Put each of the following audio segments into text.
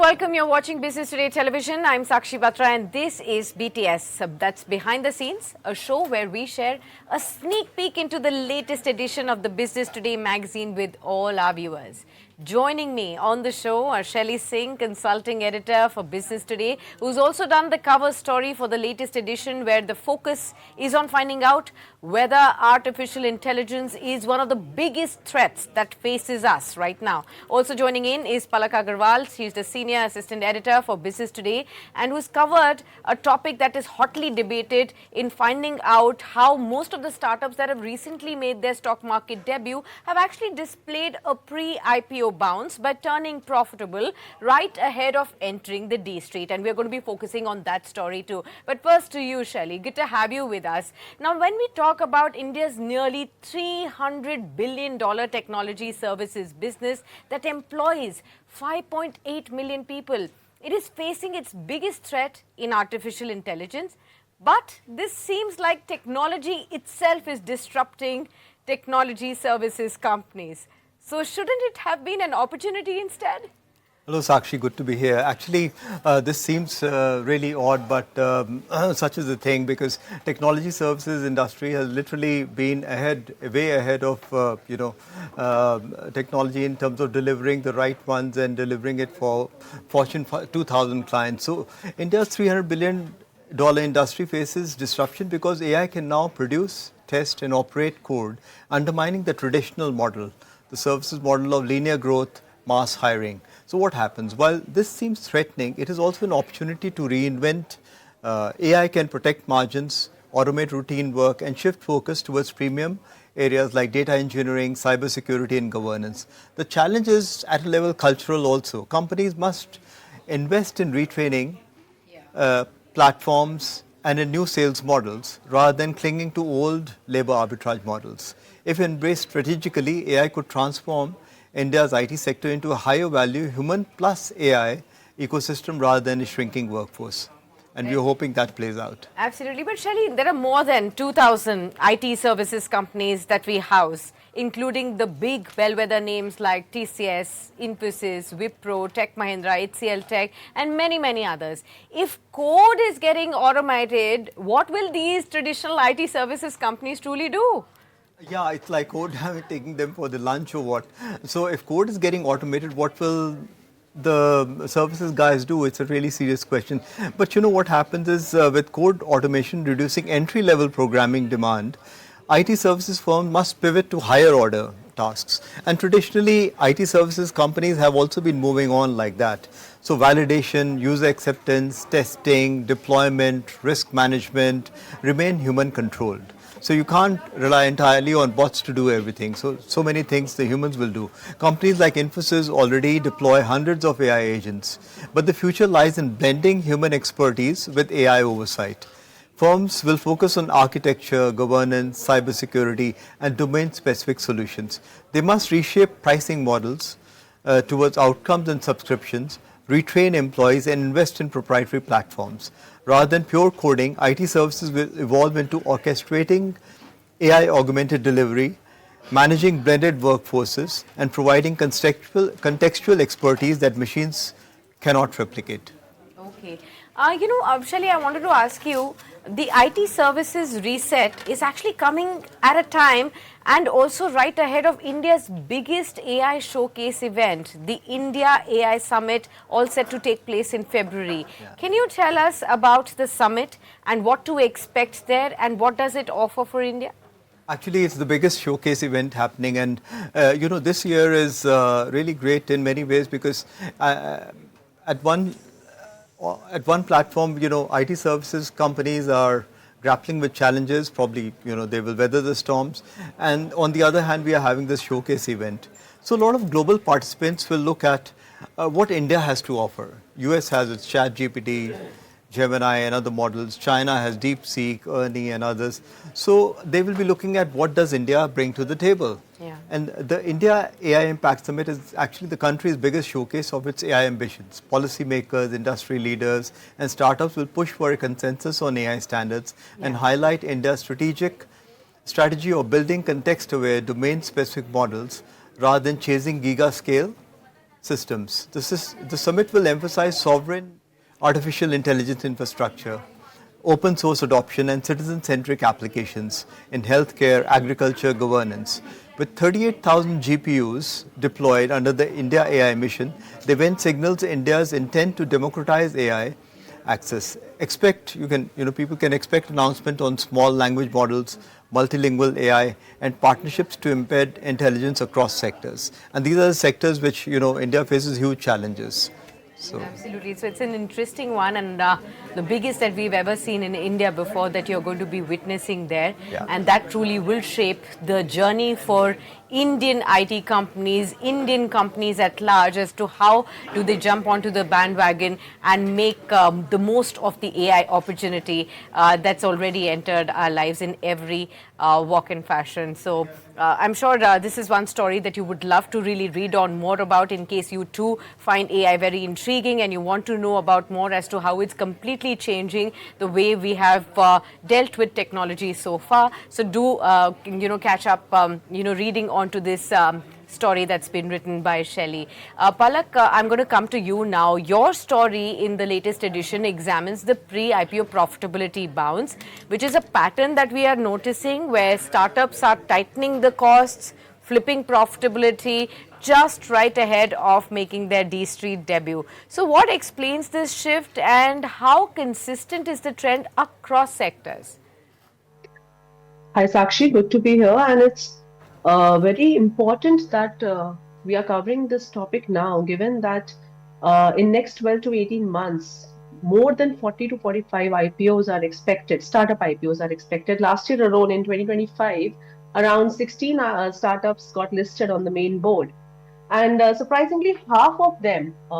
welcome. You're watching Business Today Television. I'm Sakshi Batra and this is BTS. That's Behind the Scenes, a show where we share a sneak peek into the latest edition of the Business Today magazine with all our viewers. Joining me on the show are Shelly Singh, consulting editor for Business Today, who's also done the cover story for the latest edition where the focus is on finding out whether artificial intelligence is one of the biggest threats that faces us right now. Also joining in is Palak Agarwal. She's the senior assistant editor for Business Today and who's covered a topic that is hotly debated in finding out how most of the startups that have recently made their stock market debut have actually displayed a pre-IPO bounce by turning profitable right ahead of entering the D Street, and we're going to be focusing on that story too. But first to you, Shelly, good to have you with us. Now, when we talk about India's nearly $300 billion technology services business that employs 5.8 million people, it is facing its biggest threat in artificial intelligence. But this seems like technology itself is disrupting technology services companies. So shouldn't it have been an opportunity instead? Hello Sakshi, good to be here. Actually, this seems really odd, but such is the thing, because technology services industry has literally been way ahead of technology in terms of delivering the right ones and delivering it for Fortune 2000 clients. So India's $300 billion industry faces disruption because AI can now produce, test and operate code, undermining the traditional model, the services model of linear growth, mass hiring. So what happens? While this seems threatening, it is also an opportunity to reinvent. AI can protect margins, automate routine work, and shift focus towards premium areas like data engineering, cybersecurity, and governance. The challenge is at a level cultural also. Companies must invest in retraining platforms and in new sales models rather than clinging to old labor arbitrage models. If embraced strategically, AI could transform India's IT sector into a higher value human plus AI ecosystem rather than a shrinking workforce. And we're hoping that plays out. Absolutely. But Shelly, there are more than 2,000 IT services companies that we house, including the big bellwether names like TCS, Infosys, Wipro, Tech Mahindra, HCL Tech, and many, many others. If code is getting automated, what will these traditional IT services companies truly do? Yeah, it's like code taking them for the lunch or what. So if code is getting automated, what will the services guys do? It's a really serious question. But you know what happens is with code automation reducing entry-level programming demand, IT services firms must pivot to higher order tasks. And traditionally, IT services companies have also been moving on like that. So validation, user acceptance, testing, deployment, risk management remain human controlled. So you can't rely entirely on bots to do everything. So many things the humans will do. Companies like Infosys already deploy hundreds of AI agents. But the future lies in blending human expertise with AI oversight. Firms will focus on architecture, governance, cybersecurity, and domain-specific solutions. They must reshape pricing models towards outcomes and subscriptions, retrain employees, and invest in proprietary platforms. Rather than pure coding, IT services will evolve into orchestrating AI-augmented delivery, managing blended workforces, and providing contextual expertise that machines cannot replicate. Okay. Shelly, I wanted to ask you, the IT services reset is actually coming at a time and also right ahead of India's biggest AI showcase event, the India AI Summit, all set to take place in February. Yeah. Can you tell us about the summit and what to expect there and what does it offer for India? Actually, it's the biggest showcase event happening, and this year is really great in many ways because at one platform, IT services companies are grappling with challenges. Probably, they will weather the storms. And on the other hand, we are having this showcase event. So a lot of global participants will look at what India has to offer. US has its ChatGPT, Gemini and other models. China has DeepSeek, Ernie and others. So they will be looking at what does India bring to the table. Yeah. And the India AI Impact Summit is actually the country's biggest showcase of its AI ambitions. Policymakers, industry leaders and startups will push for a consensus on AI standards and highlight India's strategy of building context-aware, domain-specific models rather than chasing giga-scale systems. The summit will emphasize sovereign artificial intelligence infrastructure, open source adoption, and citizen centric applications in healthcare, agriculture, governance. With 38,000 GPUs deployed under the India AI mission, the event signals India's intent to democratize AI access. People can expect announcement on small language models, multilingual AI, and partnerships to embed intelligence across sectors. And these are the sectors which, India faces huge challenges. So, Absolutely. So it's an interesting one, and the biggest that we've ever seen in India before that you're going to be witnessing there. Yeah. And that truly will shape the journey for Indian IT companies, Indian companies at large, as to how do they jump onto the bandwagon and make the most of the AI opportunity that's already entered our lives in every walk and fashion. So I'm sure this is one story that you would love to really read on more about, in case you too find AI very intriguing and you want to know about more as to how it's completely changing the way we have dealt with technology so far. So do catch up reading onto this story that's been written by Shelley. Palak, I'm going to come to you now. Your story in the latest edition examines the pre-IPO profitability bounce, which is a pattern that we are noticing where startups are tightening the costs, flipping profitability just right ahead of making their D Street debut. So what explains this shift, and how consistent is the trend across sectors? Hi, Sakshi. Good to be here. And it's very important that we are covering this topic now, given that in next 12 to 18 months, more than 40 to 45 IPOs are expected, startup IPOs are expected. Last year alone, in 2025, around 16 startups got listed on the main board. And surprisingly,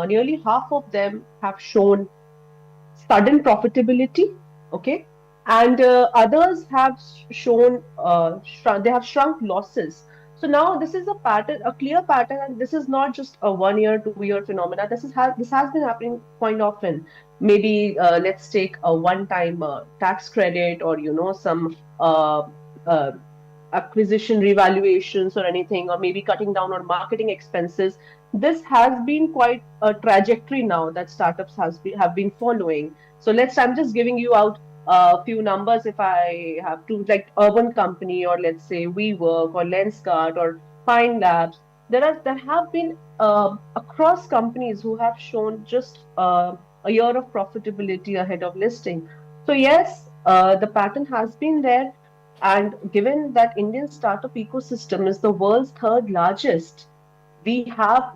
nearly half of them have shown sudden profitability, okay, and others have shown they have shrunk losses. So now this is a pattern, a clear pattern, and this is not just a 1 year, 2 year phenomena. This has been happening quite often. Maybe let's take a one-time tax credit, or some uh, acquisition revaluations or anything, or maybe cutting down on marketing expenses. This has been quite a trajectory now that startups have been following. So I'm just giving you out a few numbers. If I have to, like Urban Company, or let's say WeWork, or Lenskart, or Pine Labs, there have been across companies who have shown just a year of profitability ahead of listing. So yes, the pattern has been there, and given that Indian startup ecosystem is the world's third largest, we have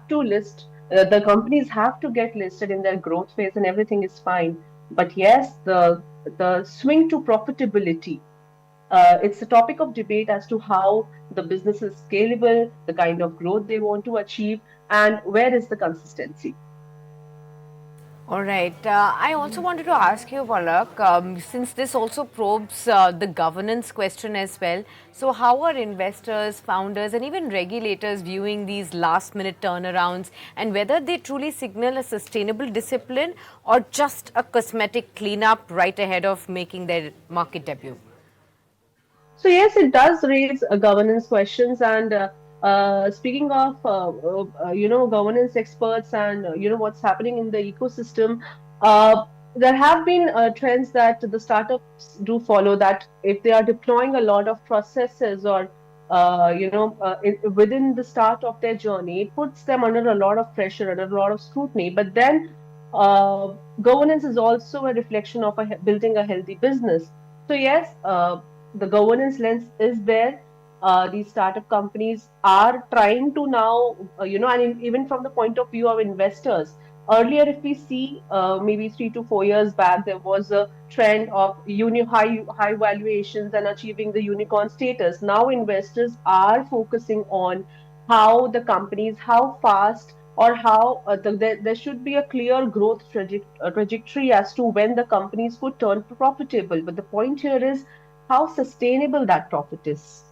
to list, the companies have to get listed in their growth phase, and everything is fine. But yes, the swing to profitability, it's a topic of debate as to how the business is scalable, the kind of growth they want to achieve, and where is the consistency. All right. I also wanted to ask you, Palak, since this also probes the governance question as well. So, how are investors, founders, and even regulators viewing these last minute turnarounds, and whether they truly signal a sustainable discipline or just a cosmetic cleanup right ahead of making their market debut? So yes, it does raise governance questions. And speaking of governance experts, and what's happening in the ecosystem, there have been trends that the startups do follow. That if they are deploying a lot of processes, or within the start of their journey, it puts them under a lot of pressure, under a lot of scrutiny. But then governance is also a reflection of building a healthy business. So yes, the governance lens is there. These startup companies are trying to now, and even from the point of view of investors. Earlier, if we see, maybe 3 to 4 years back, there was a trend of high valuations and achieving the unicorn status. Now, investors are focusing on how the companies, how fast, or how there should be a clear growth trajectory as to when the companies could turn profitable. But the point here is how sustainable that profit is.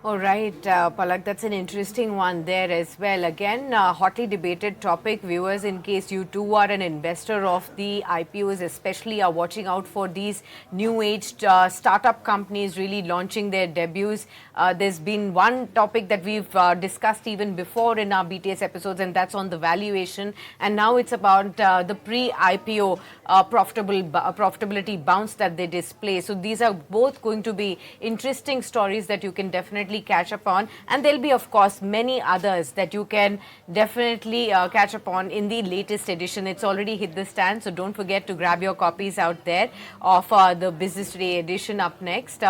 All right, Palak, that's an interesting one there as well. Again, hotly debated topic. Viewers, in case you too are an investor of the IPOs, especially are watching out for these new age startup companies really launching their debuts. There's been one topic that we've discussed even before in our BTS episodes, and that's on the valuation. And now it's about the pre-IPO profitability bounce that they display. So these are both going to be interesting stories that you can definitely catch up on, and there'll be of course many others that you can definitely catch up on in the latest edition. It's already hit the stand, so don't forget to grab your copies out there of the Business Today edition. Up next,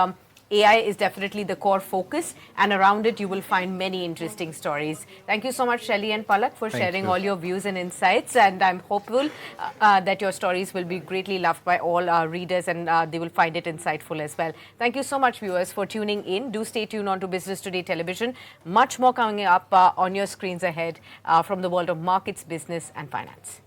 AI is definitely the core focus, and around it you will find many interesting stories. Thank you so much, Shelly and Palak, for sharing all your views and insights, and I'm hopeful that your stories will be greatly loved by all our readers, and they will find it insightful as well. Thank you so much, viewers, for tuning in. Do stay tuned on to Business Today Television. Much more coming up on your screens ahead from the world of markets, business and finance.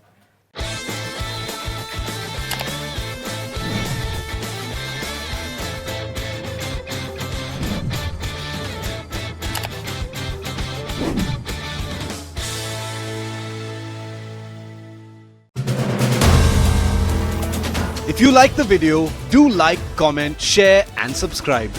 If you like the video, do like, comment, share and subscribe.